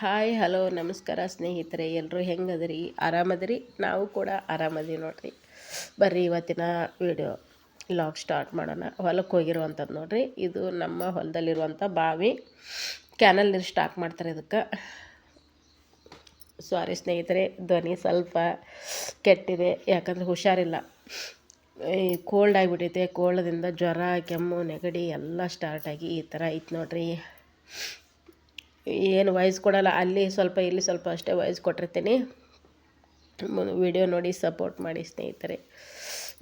Hi hello ನಮಸ್ಕಾರ ಸ್ನೇಹಿತರೆ, ಎಲ್ಲರೂ ಹೆಂಗದಿರಿ? ಆರಾಮದಿರಿ? ನಾವು ಕೂಡ ಆರಾಮದೀವಿ ನೋಡ್ರಿ. ಬರ್ರಿ ಇವತ್ತಿನ ವಿಡಿಯೋ ಲಾಗ್ ಸ್ಟಾರ್ಟ್ ಮಾಡೋಣ. ಹೊಲಕ್ಕೆ ಹೋಗಿರುವಂಥದ್ದು ನೋಡ್ರಿ. ಇದು ನಮ್ಮ ಹೊಲದಲ್ಲಿರುವಂಥ ಬಾವಿ. ಕ್ಯಾನಲ್ ನೀರು ಸ್ಟಾಕ್ ಮಾಡ್ತಾರೆ ಇದಕ್ಕೆ. ಸಾರಿ ಸ್ನೇಹಿತರೆ, ಧ್ವನಿ ಸ್ವಲ್ಪ ಕೆಟ್ಟಿದೆ, ಯಾಕಂದರೆ ಹುಷಾರಿಲ್ಲ. ಈ ಕೋಲ್ಡ್ ಆಗಿಬಿಟ್ಟೈತೆ. ಕೋಲ್ಡದಿಂದ ಜ್ವರ, ಕೆಮ್ಮು, ನೆಗಡಿ ಎಲ್ಲ ಸ್ಟಾರ್ಟಾಗಿ ಈ ಥರ ಐತೆ ನೋಡ್ರಿ. ಏನು ವಾಯ್ಸ್ ಕೊಡಲ್ಲ, ಅಲ್ಲಿ ಸ್ವಲ್ಪ ಇಲ್ಲಿ ಸ್ವಲ್ಪ ಅಷ್ಟೇ ವಾಯ್ಸ್ ಕೊಟ್ಟಿರ್ತೀನಿ. ವಿಡಿಯೋ ನೋಡಿ ಸಪೋರ್ಟ್ ಮಾಡಿ ಸ್ನೇಹಿತರೆ.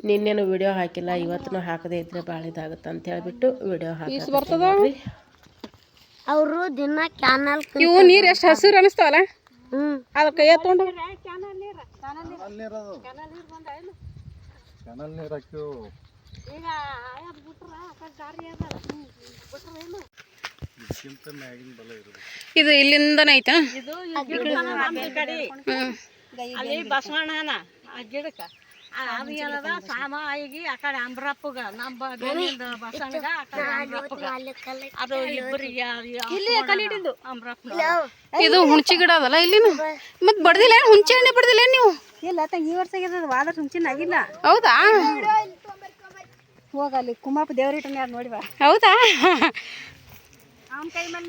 ನಿನ್ನೇನು ವಿಡಿಯೋ ಹಾಕಿಲ್ಲ, ಇವತ್ತೂ ಹಾಕದೇ ಇದ್ದರೆ ಭಾಳ ಇದಾಗುತ್ತೆ ಅಂತ ಹೇಳ್ಬಿಟ್ಟು ವಿಡಿಯೋ ಹಾಕಿ. ಅವರು ದಿನ ಕ್ಯಾನಲ್ ಇವು ನೀರು ಎಷ್ಟು ಹಸಿರು ಅನಿಸ್ತಾವಲ್ಲ, ಅದ್ರ ಕೈ ಎತ್ಕೊಂಡು ಇದು ಇಲ್ಲಿಂದನೇ ಐತಾ? ಅಲ್ಲಿ ಬಸವಣ್ಣನ ಗಿಡಕ್ಕ ಅದು ಏನದ ಸಾಮಾಗಿ ಆ ಕಡೆ ಅಂಬ್ರಪ್ಪಗ ನಮ್ಮ ಬಸವಣ್ಣಗ ಅದು ಇಬ್ಬರಿಗೆ ಅಂಬ್ರಪ್ಪ. ಇದು ಹುಣಚಿ ಗಿಡ ಅದಲ್ಲ ಇಲ್ಲಿನು. ಮತ್ತೆ ಬಡ್ದಿಲ್ಲ, ಹುಣಚಿ ಹಣ್ಣೆ ಬಡ್ದಿಲ್ಲ ನೀವು? ಇಲ್ಲ ಈ ವರ್ಷ ವಾದ ಹುಣಚಿನ ಆಗಿಲ್ಲ. ಹೌದಾ? ಹೋಗಲ್ಲಿ ಕುಮಾಪ ದೇವ್ರಿಟ್ಟನ ನೋಡಿ ಬಾ. ಹೌದಾ? ಅವನ ಕೈ ಮೇಲೆ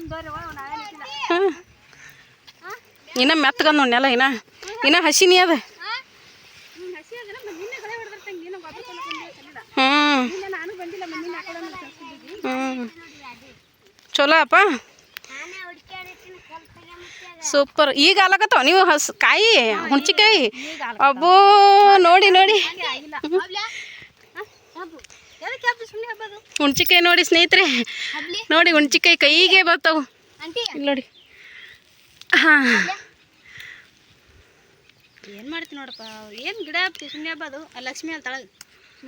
ಇನ್ನ ಮೆತ್ತಗ ನೋಡ್ನೆಲ್ಲ, ಇನ್ನ ಹಸಿನಿ ಅದ. ಚಲೋ ಅಪ್ಪ, ಸೂಪರ್. ಈಗ ಆಲಕತ್ತಾವ ನೀವು ಕಾಯಿ ಹುಣ್ಚಿಕಾಯಿ. ಅಬ್ಬೋ ನೋಡಿ ನೋಡಿ ಹುಣ್ಚಿಕಾಯಿ ನೋಡಿ ಸ್ನೇಹಿತರೆ, ನೋಡಿ ಹುಣ್ಚಿಕಾಯಿ ಕೈಗೆ ಬರ್ತಾವು ನೋಡಿ. ಹಾಂ, ಏನು ಮಾಡ್ತೀನಿ ನೋಡಪ್ಪ. ಏನು ಗಿಡ ಸುಮ್ಮನೆ ಹಬ್ಬ ಅದು ಲಕ್ಷ್ಮಿ ಅಂತ ತಳಗ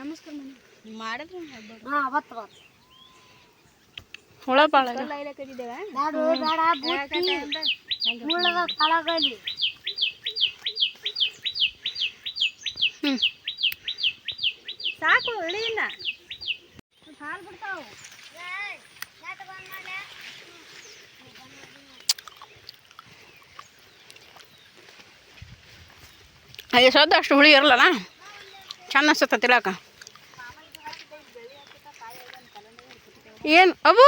ನಮಸ್ಕಾರ ಮಾಡಿದ್ರೆ ಹುಳ ಭಾಳ ಸಾಕು. ಇಳಿಯಿಂದ ಹಾಲು ಬಿಡ್ತಾವು. ಸದ್ದ ಅಷ್ಟು ಹುಳಿ ಇರಲ್ಲ, ಚಂದ ಅನ್ಸುತ್ತೆ ತಿಳಕ. ಏನು ಅವು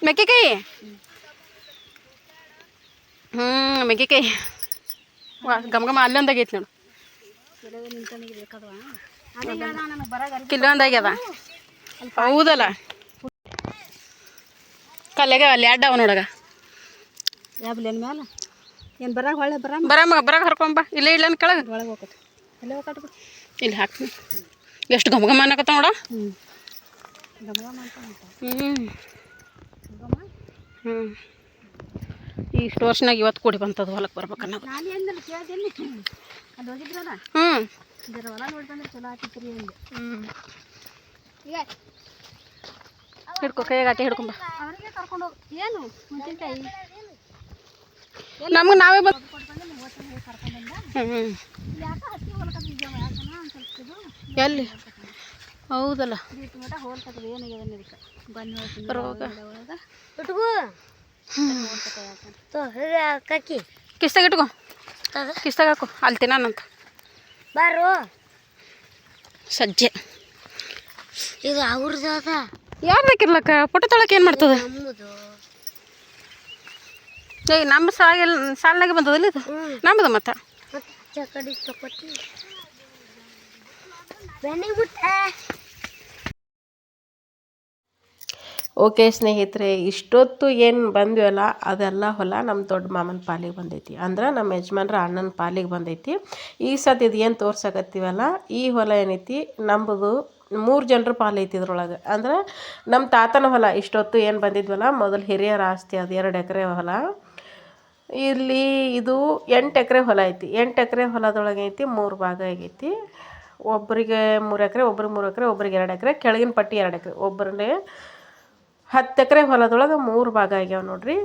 ಮೆಕ್ಕೆಕಾಯಿ? ಮೆಕ್ಕೆಕಾಯಿ ಗಮ ಅಲ್ಲೊಂದಾಗೈತಿ ನೋಡು. ಕಿಲ್ಲೊಂದಾಗ್ಯದ. ಹೌದಲ್ಲ, ಕಲ್ಯಾಗ ಅಲ್ಲಿ ಅಡ್ಡವ ನೋಡಗ. ಯಾಬ್ಲೇನ್ ಮ್ಯಾಲ ಏನು ಬರಾಗ ಹೊಳೆ ಬರಾಗ ಹರ್ಕೊಂಬ. ಇಲ್ಲೇ ಇಲ್ಲ ಕೆಳಗೆ ಒಳಗೆ ಹೋಗತ್ತೆ. ಅಲ್ಲೇ ಹೋಗಟ್ಟು ಇಲ್ಲಿ ಹಾಕ್ತೀನಿ. ಎಷ್ಟು ಘಮ ಅನ್ನಕತ್ತ ನೋಡ. ಇಷ್ಟು ವರ್ಷನಾಗ ಇವತ್ತು ಕೂಡಿ ಬಂತದ್ದು ಹೊಲಕ್ಕೆ ಬರ್ಬೇಕನ್ನ. ನಾನು ಏನಿಲ್ಲ ಕೇಳ್ದೇನೆ, ಅಲ್ಲಿ ಹೋಗಿದ್ರಲ್ಲ. ಇದರ ಹೊಲ ನೋಡಿ ಬಂದ್ರೆ ಚಲೋ ಆಗ್ತಿತ್ತು ಅಂದೆ. ಹಿಡ್ಕೊ, ಕೈಯಾಗಾಟಿ ಹಿಡ್ಕೊಂಬ. ಅವರಿಗೆ ಕರ್ಕೊಂಡು ಹೋಗಿ. ಏನು ಮೆಣಸಿನ್ಕಾಯಿ ನಮ್ಗೆ ನಾವೇ ಬಂದು ಎಲ್ಲಿ? ಹೌದಲ್ಲ, ರೋಗ ಕಿಸ್ತಾಗ ಇಟ್ಕೊ, ಕಿಸ್ತಾಗ ಹಾಕು. ಅಲ್ಲಿ ತಿನ್ನಂತ ಬಾರು ಸಜ್ಜೆ. ಇದು ಅವ್ರದ್ದು ಯಾರ್ದಕ್ಕಿರ್ಲಕ್ಕ? ಪುಟ್ಟ ತೊಳಕ್ಕೆ ಏನು ಮಾಡ್ತದೆ? ಏಯ್, ನಮ್ಮ ಸಾಲಿನಾಗೆ ಬಂದದಲ್ಲಿ ಇದು ನಮ್ಮದು. ಮತ್ತೆ ಓಕೆ ಸ್ನೇಹಿತರೆ, ಇಷ್ಟೊತ್ತು ಏನು ಬಂದ್ವಲ್ಲ ಅದೆಲ್ಲ ಹೊಲ ನಮ್ಮ ದೊಡ್ಡ ಮಾಮನ ಪಾಲಿಗೆ ಬಂದೈತಿ. ಅಂದ್ರೆ ನಮ್ಮ ಯಜಮಾನ್ರ ಅಣ್ಣನ ಪಾಲಿಗೆ ಬಂದೈತಿ. ಈ ಸತಿ ಇದು ಏನು ತೋರ್ಸಕತ್ತೀವಲ್ಲ, ಈ ಹೊಲ ಏನೈತಿ ನಮ್ಮದು 3 ಜನರ ಪಾಲು ಐತಿ ಇದ್ರೊಳಗೆ. ಅಂದ್ರೆ ನಮ್ಮ ತಾತನ ಹೊಲ ಇಷ್ಟೊತ್ತು ಏನು ಬಂದಿದ್ವಲ್ಲ, ಮೊದಲು ಹಿರಿಯರ ಆಸ್ತಿ ಅದು 2 ಎಕರೆ ಹೊಲ. ಇಲ್ಲಿ ಇದು 8 ಎಕರೆ ಹೊಲ ಐತಿ. 8 ಎಕರೆ ಹೊಲದೊಳಗೆ ಐತಿ 3 ಭಾಗ ಆಗೈತಿ. ಒಬ್ಬರಿಗೆ 3 ಎಕರೆ, ಒಬ್ರಿಗೆ 3 ಎಕರೆ, ಒಬ್ರಿಗೆ 2 ಎಕರೆ, ಕೆಳಗಿನ ಪಟ್ಟಿ 2 ಎಕರೆ. ಒಬ್ಬರೇ 10 ಎಕರೆ ಹೊಲದೊಳಗೆ 3 ಭಾಗ ಆಗ್ಯಾವ ನೋಡ್ರಿ.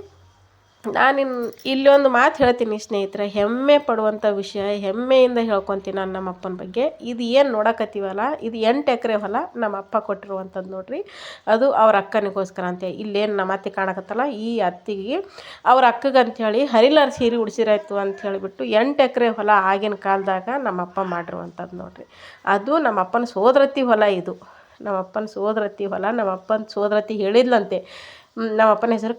ಇಲ್ಲೊಂದು ಮಾತು ಹೇಳ್ತೀನಿ ಸ್ನೇಹಿತರೆ, ಹೆಮ್ಮೆ ಪಡುವಂಥ ವಿಷಯ, ಹೆಮ್ಮೆಯಿಂದ ಹೇಳ್ಕೊತೀನಿ ನಾನು ನಮ್ಮ ಅಪ್ಪನ ಬಗ್ಗೆ. ಇದು ಏನು ನೋಡಕತ್ತೀವಲ್ಲ, ಇದು 8 ಎಕರೆ ಹೊಲ ನಮ್ಮ ಅಪ್ಪ ಕೊಟ್ಟಿರುವಂಥದ್ದು ನೋಡ್ರಿ. ಅದು ಅವ್ರ ಅಕ್ಕನಿಗೋಸ್ಕರ ಅಂತ. ಇಲ್ಲೇನು ನಮ್ಮ ಅತ್ತೆ ಕಾಣಕತ್ತಲ್ಲ, ಈ ಅತ್ತಿಗೆ ಅವ್ರ ಅಕ್ಕಗೆ ಅಂಥೇಳಿ ಹರಿಲಾರ ಸೀರೆ ಉಡ್ಸಿರಾಯ್ತು ಅಂತ ಹೇಳಿಬಿಟ್ಟು 8 ಎಕರೆ ಹೊಲ ಆಗಿನ ಕಾಲದಾಗ ನಮ್ಮ ಅಪ್ಪ ಮಾಡಿರುವಂಥದ್ದು ನೋಡ್ರಿ. ಅದು ನಮ್ಮ ಅಪ್ಪನ ಸೋದರತ್ತಿ ಹೊಲ. ಇದು ನಮ್ಮ ಅಪ್ಪನ ಸೋದರತ್ತಿ ಹೊಲ. ನಮ್ಮ ಅಪ್ಪನ ಸೋದರತ್ತಿ ಹೇಳಿದ್ಲಂತೆ, ನಮ್ಮ ಅಪ್ಪನ ಹೆಸರು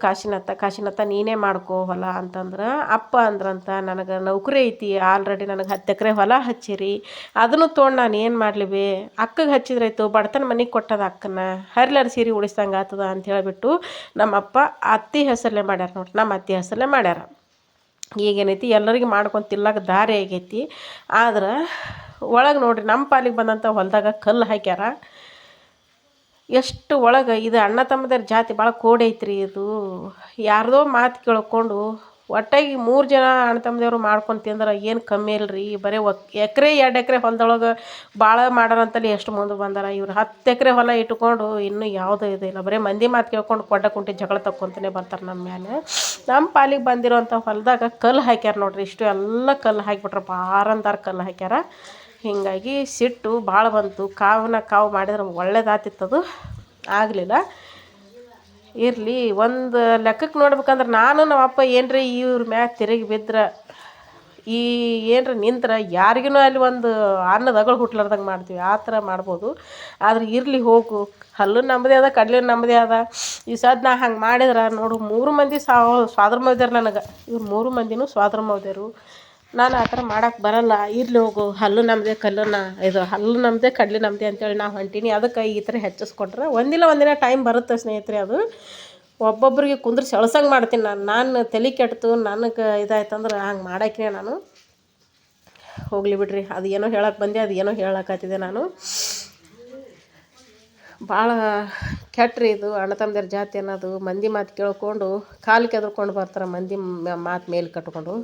ಕಾಶಿನಾಥ, ನೀನೇ ಮಾಡ್ಕೋ ಹೊಲ ಅಂತಂದ್ರೆ. ಅಪ್ಪ ಅಂದ್ರಂತ, ನನಗೆ ನೌಕರಿ ಐತಿ ಆಲ್ರೆಡಿ, ನನಗೆ 10 ಎಕರೆ ಹೊಲ ಹಚ್ಚಿರಿ, ಅದನ್ನು ತೊಗೊಂಡು ನಾನು ಏನು ಮಾಡಲಿ ಬೇ, ಅಕ್ಕಗೆ ಹಚ್ಚಿದ್ರಾಯ್ತು, ಬಡತನ ಮನೆಗೆ ಕೊಟ್ಟದ ಅಕ್ಕನ, ಹರಿಲಾರ ಸೀರೆ ಉಡಿಸ್ದಂಗೆ ಆಗ್ತದ ಅಂತ ಹೇಳಿಬಿಟ್ಟು ನಮ್ಮ ಅಪ್ಪ ಅತ್ತಿ ಹೆಸರಲ್ಲೇ ಮಾಡ್ಯಾರ ನೋಡ್ರಿ. ನಮ್ಮ ಅತ್ತಿ ಹೆಸರಲ್ಲೇ ಮಾಡ್ಯಾರ. ಈಗೇನೈತಿ ಎಲ್ಲರಿಗೆ ಮಾಡ್ಕೊಂಡು ತಿಲ್ಲಕ್ಕೆ ದಾರಿ ಆಗೈತಿ. ಆದ್ರೆ ಒಳಗೆ ನೋಡ್ರಿ, ನಮ್ಮ ಪಾಲಿಗೆ ಬಂದಂಥ ಹೊಲದಾಗ ಕಲ್ಲು ಹಾಕ್ಯಾರ. ಎಷ್ಟು ಒಳಗೆ ಇದು ಅಣ್ಣ ತಮ್ಮದರ ಜಾತಿ ಭಾಳ ಕೋಡಿ ಐತ್ರಿ. ಇದು ಯಾರ್ದೋ ಮಾತು ಕೇಳ್ಕೊಂಡು ಒಟ್ಟಾಗಿ 3 ಜನ ಅಣ್ಣ ತಮ್ಮದೇವ್ರು ಮಾಡ್ಕೊಂಡು ತಿಂದ್ರೆ ಏನು ಕಮ್ಮಿ ಇಲ್ರಿ. ಬರೀ 1 ಎಕರೆ 2 ಎಕರೆ ಹೊಲದೊಳಗೆ ಭಾಳ ಮಾಡೋರಂತಲ್ಲಿ ಎಷ್ಟು ಮುಂದೆ ಬಂದಾರ. ಇವ್ರು 10 ಎಕರೆ ಹೊಲ ಇಟ್ಕೊಂಡು ಇನ್ನೂ ಯಾವುದೂ ಇದಿಲ್ಲ, ಬರೀ ಮಂದಿ ಮಾತು ಕೇಳ್ಕೊಂಡು ಕೊಡ್ಡ ಕುಂಟಿ ಜಗಳ ತಕ್ಕೊಂತಾನೆ ಬರ್ತಾರೆ ನಮ್ಮ ಮೇಲೆ. ನಮ್ಮ ಪಾಲಿಗೆ ಬಂದಿರೋಂಥ ಹೊಲದಾಗ ಕಲ್ಲು ಹಾಕ್ಯಾರ ನೋಡ್ರಿ. ಇಷ್ಟು ಎಲ್ಲ ಕಲ್ಲು ಹಾಕಿಬಿಟ್ರೆ, ಬಾರಂದಾರ ಕಲ್ಲು ಹಾಕ್ಯಾರ. ಹೀಗಾಗಿ ಸಿಟ್ಟು ಭಾಳ ಬಂತು. ಕಾವು ಮಾಡಿದ್ರೆ ಒಳ್ಳೇದಾತಿತ್ತದು, ಆಗಲಿಲ್ಲ. ಇರಲಿ, ಒಂದು ಲೆಕ್ಕಕ್ಕೆ ನೋಡ್ಬೇಕಂದ್ರೆ ನಾನು ನಮ್ಮ ಅಪ್ಪ ಏನರ ಇವ್ರ ಮ್ಯಾಗ ತಿರುಗಿ ಬಿದ್ರೆ, ಏನರ ನಿಂತ್ರೆ ಯಾರಿಗೂ ಅಲ್ಲಿ ಒಂದು ಅನ್ನದ ಅಗಳು ಹುಟ್ಲಾರ್ದಂಗೆ ಮಾಡ್ತೀವಿ, ಆ ಥರ ಮಾಡ್ಬೋದು. ಆದ್ರೆ ಇರಲಿ ಹೋಗು, ಹಲ್ಲು ನಮ್ಮದೇ ಅದ, ಕಡ್ಲೆ ನಮ್ಮದೇ ಅದ. ಈ ಸದ್ ನಾ ಹಂಗೆ ಮಾಡಿದ್ರೆ ನೋಡು 3 ಮಂದಿ ಸ್ವಾದ್ರ ಮೌದ್ಯಾರು ನನಗೆ. ಇವ್ರು 3 ಮಂದಿನೂ ಸ್ವಾದ್ರ ಮೌದ್ಯರು. ನಾನು ಆ ಥರ ಮಾಡೋಕೆ ಬರಲ್ಲ. ಇರಲಿ ಹೋಗು, ಹಲ್ಲು ನಮ್ಮದೇ, ಹಲ್ಲು ನಮ್ಮದೇ, ಕಡ್ಲೆ ನಮ್ಮದೇ ಅಂತೇಳಿ ನಾವು ಹೊಂಟೀನಿ. ಅದಕ್ಕೆ ಈ ಥರ ಹೆಚ್ಚಿಸ್ಕೊಟ್ರೆ ಒಂದಿನ ಟೈಮ್ ಬರುತ್ತೆ ಸ್ನೇಹಿತರೆ. ಅದು ಒಬ್ಬೊಬ್ಬರಿಗೆ ಕುಂದ್ರಿಸಿ ಎಳ್ಸಂಗೆ ಮಾಡ್ತೀನಿ ನಾನು ತಲೆ ಕೆಡ್ತು, ನನಗೆ ಇದಾಯ್ತಂದ್ರೆ ಹಂಗೆ ಮಾಡೋಕೆ ನಾನು ಹೋಗಲಿ ಬಿಡ್ರಿ. ಅದು ಏನೋ ಹೇಳಕ್ಕೆ ಬಂದೆ, ಅದು ಏನೋ ಹೇಳಕತ್ತಿದೆ ನಾನು. ಭಾಳ ಕೆಟ್ಟ್ರಿ ಇದು ಅಣ್ಣ ತಮ್ಮದಿರ ಜಾತಿ ಅನ್ನೋದು. ಮಂದಿ ಮಾತು ಕೇಳ್ಕೊಂಡು ಕಾಲು ಕೆದರ್ಕೊಂಡು ಬರ್ತಾರೆ, ಮಂದಿ ಮಾತು ಮೇಲೆ ಕಟ್ಕೊಂಡು.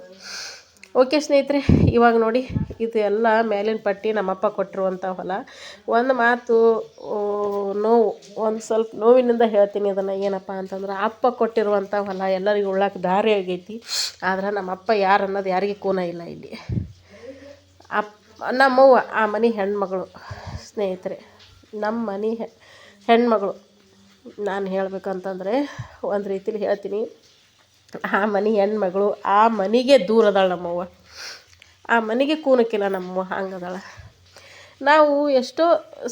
ಓಕೆ ಸ್ನೇಹಿತರೆ, ಇವಾಗ ನೋಡಿ, ಇದು ಎಲ್ಲ ಮೇಲಿನ ಪಟ್ಟಿ ನಮ್ಮಪ್ಪ ಕೊಟ್ಟಿರುವಂಥ ಹೊಲ. ಒಂದು ಮಾತು ನೋವು, ಒಂದು ಸ್ವಲ್ಪ ನೋವಿನಿಂದ ಹೇಳ್ತೀನಿ ಇದನ್ನು. ಏನಪ್ಪ ಅಂತಂದ್ರೆ, ಅಪ್ಪ ಕೊಟ್ಟಿರುವಂಥ ಹೊಲ ಎಲ್ಲರಿಗೂ ಉಳ್ಳಕ್ಕೆ ದಾರಿ ಆಗೈತಿ. ಆದ್ರೆ ನಮ್ಮಪ್ಪ ಯಾರು ಅನ್ನೋದು ಯಾರಿಗೆ ಕೂನ ಇಲ್ಲ ಇಲ್ಲಿ. ನಮ್ಮವ್ವ ಆ ಮನೆ ಹೆಣ್ಮಗಳು ಸ್ನೇಹಿತರೆ, ನಮ್ಮ ಮನೆ ಹೆಣ್ಮಗಳು. ನಾನು ಹೇಳ್ಬೇಕಂತಂದರೆ ಒಂದು ರೀತಿಲಿ ಹೇಳ್ತೀನಿ, ಆ ಮನೆ ಹೆಣ್ಮಗಳು, ಆ ಮನೆಗೆ ದೂರ ಅದಾಳೆ ನಮ್ಮವ್ವ. ಆ ಮನೆಗೆ ಕೂನಕ್ಕಿಲ್ಲ ನಮ್ಮವ್ವ, ಹಂಗದಾಳ. ನಾವು ಎಷ್ಟೋ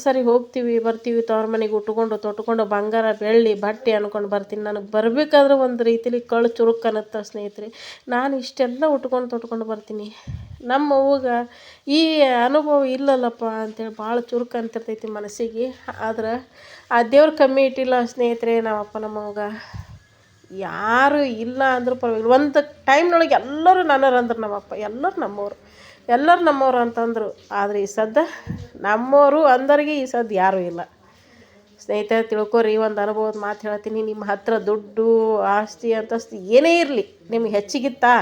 ಸರಿ ಹೋಗ್ತೀವಿ ಬರ್ತೀವಿ, ತವ್ರ ಮನೆಗೆ ತೊಟ್ಕೊಂಡು ಬಂಗಾರ ಬೆಳ್ಳಿ ಬಟ್ಟೆ ಅಂದ್ಕೊಂಡು ಬರ್ತೀನಿ. ನನಗೆ ಬರಬೇಕಾದ್ರೆ ಒಂದು ರೀತಿಲಿ ಕಳ್ಳು ಚುರುಕು ಅನ್ನತ್ತೆ ಸ್ನೇಹಿತರೆ. ನಾನು ಇಷ್ಟೆಲ್ಲ ತೊಟ್ಕೊಂಡು ಬರ್ತೀನಿ. ನಮ್ಮ ಅವ್ವಗೆ ಈ ಅನುಭವ ಇಲ್ಲಲ್ಲಪ್ಪ ಅಂತೇಳಿ ಭಾಳ ಚುರುಕು ಅಂತಿರ್ತೈತಿ ಮನಸ್ಸಿಗೆ. ಆದ್ರೆ ಆ ದೇವ್ರು ಕಮ್ಮಿ ಇಟ್ಟಿಲ್ಲ ಸ್ನೇಹಿತರೆ. ನಮ್ಮಪ್ಪ ನಮ್ಮವ್ಗೆ ಯಾರು ಇಲ್ಲ ಅಂದರೂ ಪರವಾಗಿಲ್ಲ. ಒಂದು ಟೈಮ್ನೊಳಗೆ ಎಲ್ಲರೂ ನನ್ನರಂದ್ರೆ ನಮ್ಮಪ್ಪ, ಎಲ್ಲರೂ ನಮ್ಮವ್ರು ಅಂತಂದರು. ಆದರೆ ಈ ಸದ್ದ ನಮ್ಮವರು ಅಂದರಿಗೆ ಈ ಸದ್ದು ಯಾರೂ ಇಲ್ಲ ಸ್ನೇಹಿತರೆ. ತಿಳ್ಕೊರಿ, ಒಂದು ಅನುಭವದ ಮಾತು ಹೇಳ್ತೀನಿ. ನಿಮ್ಮ ಹತ್ರ ದುಡ್ಡು ಆಸ್ತಿ ಅಂತಸ್ತಿ ಏನೇ ಇರಲಿ, ನಿಮ್ಗೆ ಹೆಚ್ಚಿಗಿತ್ತಾ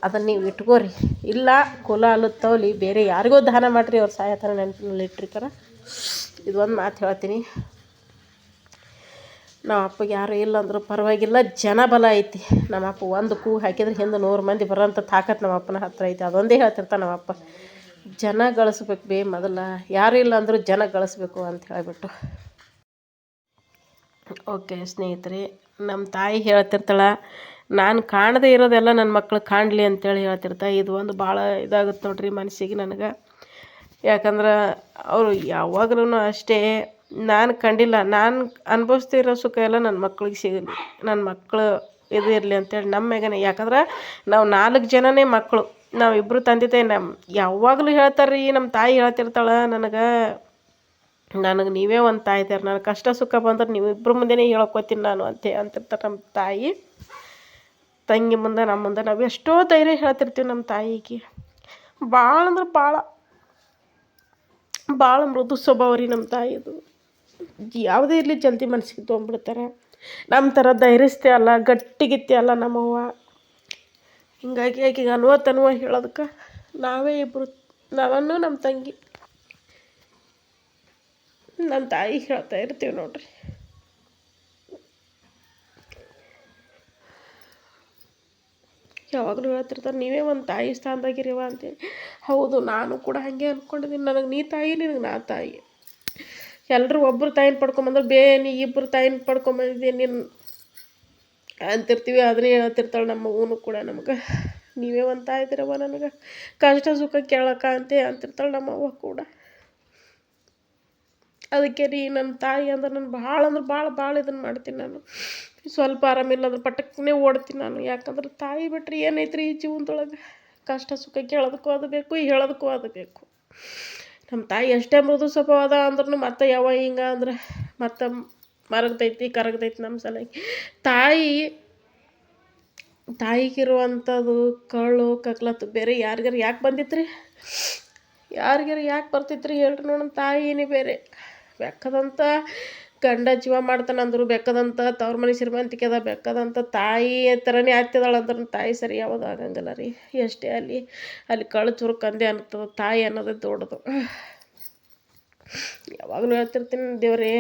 ಅದನ್ನು ನೀವು ಇಟ್ಕೋರಿ. ಇಲ್ಲ ಕುಲ ಅಲ್ಲತ್ತವಲಿ ಬೇರೆ ಯಾರಿಗೋ ದಾನ ಮಾಡಿರಿ, ಅವ್ರು ಸಾಯೋ ಥರ ನೆನಪಿನಲ್ಲಿ ಇಟ್ಟಿರ್ತಾರೆ. ಇದೊಂದು ಮಾತು ಹೇಳ್ತೀನಿ, ನಮ್ಮ ಅಪ್ಪಗೆ ಯಾರು ಇಲ್ಲ ಅಂದರೂ ಪರವಾಗಿಲ್ಲ, ಜನ ಬಲ ಐತಿ. ನಮ್ಮಪ್ಪ ಒಂದು ಕೂ ಹಾಕಿದ್ರೆ ಹಿಂದೆ 100 ಮಂದಿ ಬರೋಂಥ ತಾಕತ್ತು ನಮ್ಮ ಅಪ್ಪನ ಹತ್ರ ಐತಿ. ಅದೊಂದೇ ಹೇಳ್ತಿರ್ತಾನೆ ನಮ್ಮಪ್ಪ, ಜನ ಗಳಿಸ್ಬೇಕು ಬೇ ಮೊದಲ, ಯಾರು ಇಲ್ಲ ಅಂದರೂ ಜನ ಗಳಿಸ್ಬೇಕು ಅಂತ ಹೇಳಿಬಿಟ್ಟು. ಓಕೆ ಸ್ನೇಹಿತರೆ, ನಮ್ಮ ತಾಯಿ ಹೇಳ್ತಿರ್ತಾಳೆ, ನಾನು ಕಾಣದೇ ಇರೋದೆಲ್ಲ ನನ್ನ ಮಕ್ಳು ಕಾಣಲಿ ಅಂತೇಳಿ ಹೇಳ್ತಿರ್ತಾಳೆ. ಇದು ಒಂದು ಭಾಳ ಇದಾಗುತ್ತೆ ನೋಡ್ರಿ ಮನಸ್ಸಿಗೆ ನನಗೆ. ಯಾಕಂದ್ರೆ ಅವರು ಯಾವಾಗಲೂ ಅಷ್ಟೇ, ನಾನು ಕಂಡಿಲ್ಲ, ನಾನು ಅನುಭವಿಸ್ತಿರೋ ಸುಖ ಎಲ್ಲ ನನ್ನ ಮಕ್ಳಿಗೆ ಸಿಗಲಿ, ನನ್ನ ಮಕ್ಕಳು ಇದು ಇರಲಿ ಅಂತೇಳಿ ನಮ್ಮ ಮ್ಯಾಗನೆ. ಯಾಕಂದ್ರೆ ನಾವು 4 ಜನನೇ ಮಕ್ಕಳು, ನಾವಿಬ್ಬರು ತಂದೆ ತಾಯಿ. ಯಾವಾಗಲೂ ಹೇಳ್ತಾರೆ ರೀ, ನಮ್ಮ ತಾಯಿ ಹೇಳ್ತಿರ್ತಾಳೆ ನನಗೆ ನೀವೇ ಒಂದು ತಾಯಿ ಇದ್ದಾರೆ, ನನಗೆ ಕಷ್ಟ ಸುಖ ಬಂದ್ರೆ ನೀವಿಬ್ಬರು ಮುಂದೆನೇ ಹೇಳ್ಕೊತೀನಿ ನಾನು ಅಂತಿರ್ತಾರೆ ನಮ್ಮ ತಾಯಿ. ತಂಗಿ ಮುಂದೆ ನಮ್ಮ ಮುಂದೆ ನಾವು ಎಷ್ಟೋ ಧೈರ್ಯ ಹೇಳ್ತಿರ್ತೀವಿ ನಮ್ಮ ತಾಯಿಗೆ. ಭಾಳ ಅಂದ್ರೆ ಭಾಳ ಮೃದು ಸ್ವಭಾವ ರೀ ನಮ್ಮ ತಾಯಿದು. ಯಾವುದೇ ಇರಲಿ ಜಲ್ದಿ ಮನಸ್ಸಿಗೆ ತೊಗೊಂಡ್ಬಿಡ್ತಾರೆ. ನಮ್ಮ ಥರ ಧೈರ್ಯಸ್ಥೆ ಅಲ್ಲ, ಗಟ್ಟಿಗಿತ್ತೆ ಅಲ್ಲ ನಮ್ಮವ್ವ. ಹಿಂಗಾಗಿ ಆಕೆಗೆ ಅನ್ವ ಹೇಳೋದಕ್ಕೆ ನಾವೇ ಇಬ್ಬರು, ನಾವನ್ನು ನಮ್ಮ ತಂಗಿ, ನಮ್ಮ ತಾಯಿ ಹೇಳ್ತಾ ಇರ್ತೀವಿ ನೋಡ್ರಿ. ಯಾವಾಗಲೂ ಹೇಳ್ತಿರ್ತಾರೆ ನೀವೇ ಒಂದು ತಾಯಿ ಸ್ಥಾನದಾಗಿರಿವ ಅಂತೇಳಿ. ಹೌದು, ನಾನು ಕೂಡ ಹಾಗೆ ಅಂದ್ಕೊಂಡಿದ್ದೀನಿ. ನನಗೆ ನೀ ತಾಯಿ, ನಿನಗೆ ನಾ ತಾಯಿ. ಎಲ್ಲರೂ ಒಬ್ಬರು ತಾಯಿನ ಪಡ್ಕೊಂಬಂದ್ರೆ ನೀ ಇಬ್ಬರು ತಾಯಿನ ಪಡ್ಕೊಂಬಂದಿದ್ದೆ ನೀನು ಅಂತಿರ್ತೀವಿ. ಅದನ್ನೇ ಹೇಳ್ತಿರ್ತಾಳೆ ನಮ್ಮ ಅವ್ವನು ಕೂಡ ನಮ್ಗೆ, ನೀವೇ ಒಂದು ತಾಯಿ ಇದ್ದೀರವ್ವ ನನಗೆ, ಕಷ್ಟ ಸುಖ ಕೇಳಕ್ಕ ಅಂತಿರ್ತಾಳೆ ನಮ್ಮ ಅವ್ವ ಕೂಡ. ಅದಕ್ಕೆ ರೀ ನನ್ನ ತಾಯಿ ಅಂದ್ರೆ ನಾನು ಭಾಳ ಇದನ್ನು ಮಾಡ್ತೀನಿ. ನಾನು ಸ್ವಲ್ಪ ಆರಾಮಿಲ್ಲ ಅಂದ್ರೆ ಪಟಕ್ಕನೆ ಓಡ್ತೀನಿ ನಾನು. ಯಾಕಂದ್ರೆ ತಾಯಿ ಬಿಟ್ರೆ ಏನೈತ್ರಿ ಈ ಜೀವನದೊಳಗೆ? ಕಷ್ಟ ಸುಖ ಕೇಳೋದಕ್ಕೂ ಅದು ಬೇಕು, ಹೇಳೋದಕ್ಕೂ ಅದು ಬೇಕು. ನಮ್ಮ ತಾಯಿ ಎಷ್ಟೇ ಮೃದು ಸ್ವಭಾವ ಅದ ಅಂದ್ರೂ ಮತ್ತೆ ಯಾವ ಹಿಂಗೆ ಅಂದ್ರೆ ಮತ್ತೆ ಕರಗ್ತೈತಿ ನಮ್ಮ ಸಲುವಾಗಿ. ತಾಯಿಗಿರುವಂಥದ್ದು ಕಳ್ಳು ಕಕ್ಲತ್ತು ಬೇರೆ ಯಾರಿಗಾರು ಯಾಕೆ ಬಂದಿತ್ತು ರೀ? ಯಾಕೆ ಬರ್ತಿತ್ತು ರೀ ಹೇಳ್ರಿ ನೋಡೋಣ? ತಾಯಿನೇ ಬೇರೆ. ಬೆಕ್ಕದಂಥ ಗಂಡ ಜೀವ ಮಾಡ್ತಾನೆ ಅಂದರು, ಬೆಕ್ಕದಂಥ ತವ್ರ ಮನೆ ಶ್ರೀಮಂತಿಕೆ ಅದ, ಬೆಕ್ಕದಂಥ ತಾಯಿ ಥರನೇ ಆಗ್ತಿದಾಳೆ ಅಂದ್ರೆ ತಾಯಿ ಸರಿ ಯಾವುದು ಆಗಂಗಿಲ್ಲ ರೀ. ಎಷ್ಟೇ ಅಲ್ಲಿ ಕಳ್ಳು ಚುರುಕು ಅಂದೇ ಅನ್ನಿಸ್ತದೆ. ತಾಯಿ ಅನ್ನೋದೇ ದೊಡ್ಡದು. ಯಾವಾಗಲೂ ಹೇಳ್ತಿರ್ತೀನಿ, ದೇವರೇ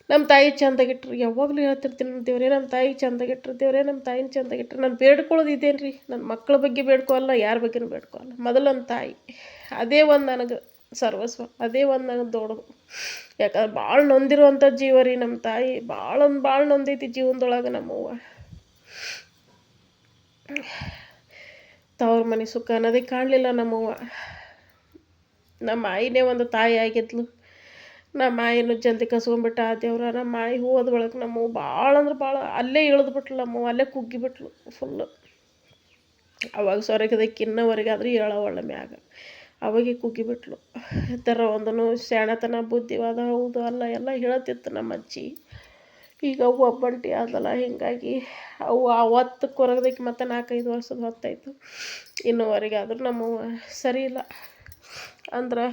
ನಮ್ಮ ತಾಯಿ ಚೆಂದಾಗಿಟ್ರು. ಯಾವಾಗಲೂ ಹೇಳ್ತಿರ್ತೀನಿ, ದೇವರೇ ನಮ್ಮ ತಾಯಿ ಚೆಂದಾಗಿಟ್ರು, ದೇವರೇ ನಮ್ಮ ತಾಯಿನ ಚೆಂದಾಗಿಟ್ರು. ನಾನು ಬೇಡ್ಕೊಳ್ಳೋದು ಇದೇನು ರೀ? ನನ್ನ ಮಕ್ಕಳ ಬಗ್ಗೆ ಬೇಡ್ಕೊಳ್ಳಲ್ಲ, ಯಾರ ಬಗ್ಗೆನೂ ಬೇಡ್ಕೊಳ್ಳಲ್ಲ. ಮೊದಲು ನನ್ನ ತಾಯಿ, ಅದೇ ಒಂದು ನನಗೆ ಸರ್ವಸ್ವ, ಅದೇ ಒಂದು ನನಗೆ ದೊಡ್ಡದು. ಯಾಕಂದ್ರೆ ಭಾಳ ನೊಂದಿರುವಂಥ ಜೀವ ರೀ ನಮ್ಮ ತಾಯಿ. ಭಾಳ ನೊಂದೈತಿ ಜೀವನದೊಳಗೆ ನಮ್ಮವ್ವ. ತವ್ರ ಮನೆ ಸುಖ ಅನ್ನೋದೇ ಕಾಣಲಿಲ್ಲ ನಮ್ಮವ್ವ. ನಮ್ಮ ಆಯಿನೇ ಒಂದು ತಾಯಿ ಆಗಿದ್ಲು. ನಮ್ಮ ಆಯಿನೂ ಜಲ್ದಿ ಕಸ್ಕೊಂಡ್ಬಿಟ್ಟ ಆ ದೇವ್ರ. ನಮ್ಮ ಆಯಿ ಹೋದ ಒಳಗೆ ನಮ್ಮವ್ವ ಭಾಳ ಅಂದ್ರೆ ಭಾಳ ಅಲ್ಲೇ ಇಳಿದ್ಬಿಟ್ಲು. ನಮ್ಮವ್ವ ಅಲ್ಲೇ ಕುಗ್ಗಿಬಿಟ್ಲು ಫುಲ್ಲು. ಅವಾಗ ಸೊರಗದಕ್ಕೆ ಇನ್ನವರೆಗಾದ್ರೂ ಹೇಳವಳ ಮ್ಯಾಗ, ಅವಾಗೆ ಕುಗ್ಗಿಬಿಟ್ಲು. ಈ ಥರ ಒಂದೂ ಶಾಣತನ ಬುದ್ಧಿವಾದ ಹೌದು ಅಲ್ಲ ಎಲ್ಲ ಹೇಳ್ತಿತ್ತು ನಮ್ಮ ಅಜ್ಜಿ. ಈಗ ಅವ್ವ ಒಬ್ಬಂಟಿ ಆದಲ್ಲ, ಹೀಗಾಗಿ ಅವತ್ತು ಕೊರಗದಕ್ಕೆ ಮತ್ತೆ 4-5 ವರ್ಷದ ಹೊತ್ತಾಯಿತು. ಇನ್ನೂವರೆಗಾದ್ರೂ ನಮ್ಮವ್ವ ಸರಿ ಇಲ್ಲ. ಅಂದ್ರೆ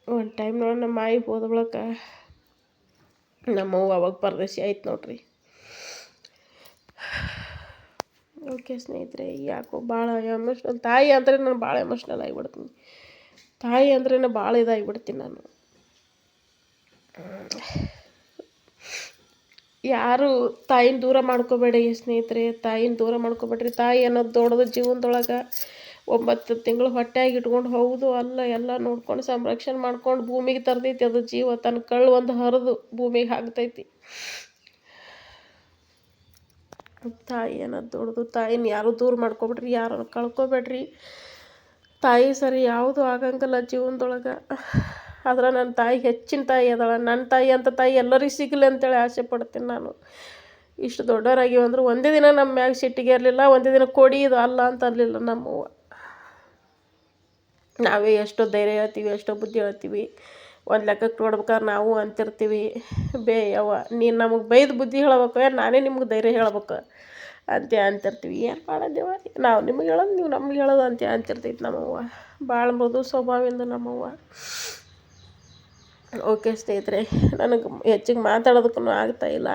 ಒಂದು ಟೈಮ್ ನೋಡಿ ನಮ್ಮ ಆಯಿ ಹೋದ ಬಳಿಕ ನಮ್ಮವ್ವ ಅವಾಗ ಪರದೇಶಿ ಆಯ್ತು ನೋಡ್ರಿ. ಓಕೆ ಸ್ನೇಹಿತರೆ, ಯಾಕೋ ಭಾಳ ಎಮೋಷ್ನಲ್. ತಾಯಿ ಅಂದರೆ ನಾನು ಭಾಳ ಎಮೋಷ್ನಲ್ ಆಗಿಬಿಡ್ತೀನಿ. ತಾಯಿ ಅಂದ್ರೆ ಭಾಳ ಇದಾಗಿಬಿಡ್ತೀನಿ ನಾನು. ಯಾರು ತಾಯಿನ ದೂರ ಮಾಡ್ಕೋಬೇಡಿ ಸ್ನೇಹಿತರೆ, ತಾಯಿನ ದೂರ ಮಾಡ್ಕೋಬೇಡ್ರಿ. ತಾಯಿ ಅನ್ನೋದು ದೊಡ್ಡದು ಜೀವನದೊಳಗೆ. 9 ತಿಂಗಳು ಹೊಟ್ಟೆಯಾಗಿ ಇಟ್ಕೊಂಡು ಹೌದು ಅಲ್ಲ ಎಲ್ಲ ನೋಡ್ಕೊಂಡು ಸಂರಕ್ಷಣೆ ಮಾಡ್ಕೊಂಡು ಭೂಮಿಗೆ ತರ್ತೈತಿ. ಅದು ಜೀವ ತನ್ನ ಕಳ್ಳು ಒಂದು ಹರಿದು ಭೂಮಿಗೆ ಹಾಕ್ತೈತಿ. ತಾಯಿ ಅನ್ನೋದು ದೊಡ್ಡದು. ತಾಯಿನ ಯಾರು ದೂರ ಮಾಡ್ಕೊಬೇಡ್ರಿ, ಯಾರನ್ನು ಕಳ್ಕೊಬೇಡ್ರಿ. ತಾಯಿ ಸರಿ ಯಾವುದು ಆಗಂಗಿಲ್ಲ ಜೀವನದೊಳಗೆ. ಆದ್ರೆ ನನ್ನ ತಾಯಿ ಹೆಚ್ಚಿನ ತಾಯಿ ಅದಾಳ. ನನ್ನ ತಾಯಿ ಅಂತ ತಾಯಿ ಎಲ್ಲರಿಗೂ ಸಿಗಲಿ ಅಂತೇಳಿ ಆಸೆ ಪಡ್ತೀನಿ ನಾನು. ಇಷ್ಟು ದೊಡ್ಡವರಾಗಿವೆ ಅಂದ್ರೆ ಒಂದೇ ದಿನ ನಮ್ಮ ಮ್ಯಾಗ ಸಿಟ್ಟಿಗೆ ಇರಲಿಲ್ಲ, ಒಂದೇ ದಿನ ಕೊಡಿ ಇದು ಅಲ್ಲ ಅಂತ ಅನ್ನಲಿಲ್ಲ ನಮ್ಮವ್ವ. ನಾವೇ ಎಷ್ಟೋ ಧೈರ್ಯ ಹೇಳ್ತೀವಿ, ಎಷ್ಟೋ ಬುದ್ಧಿ ಹೇಳ್ತೀವಿ. ಒಂದು ಲೆಕ್ಕಕ್ಕೆ ನೋಡ್ಬೇಕಾದ್ರೆ ನಾವು ಅಂತಿರ್ತೀವಿ, ಯವ್ವ ನೀನು ನಮಗೆ ಬೈದು ಬುದ್ಧಿ ಹೇಳ್ಬೇಕು, ನಾನೇ ನಿಮ್ಗೆ ಧೈರ್ಯ ಹೇಳ್ಬೇಕು ಅಂತಿರ್ತೀವಿ. ಏನು ಮಾಡೋದೇವ, ನಾವು ನಿಮಗೆ ಹೇಳೋದು ನೀವು ನಮ್ಗೆ ಹೇಳೋದು ಅಂತಿರ್ತೈತಿ ನಮ್ಮವ್ವ. ಭಾಳ ಮೃದು ಸ್ವಭಾವದಿಂದ ನಮ್ಮವ್ವ. ಓಕೆ ಸ್ನೇಹಿತರೆ, ನನಗೆ ಹೆಚ್ಚಿಗೆ ಮಾತಾಡೋದಕ್ಕೂ ಆಗ್ತಾಯಿಲ್ಲ.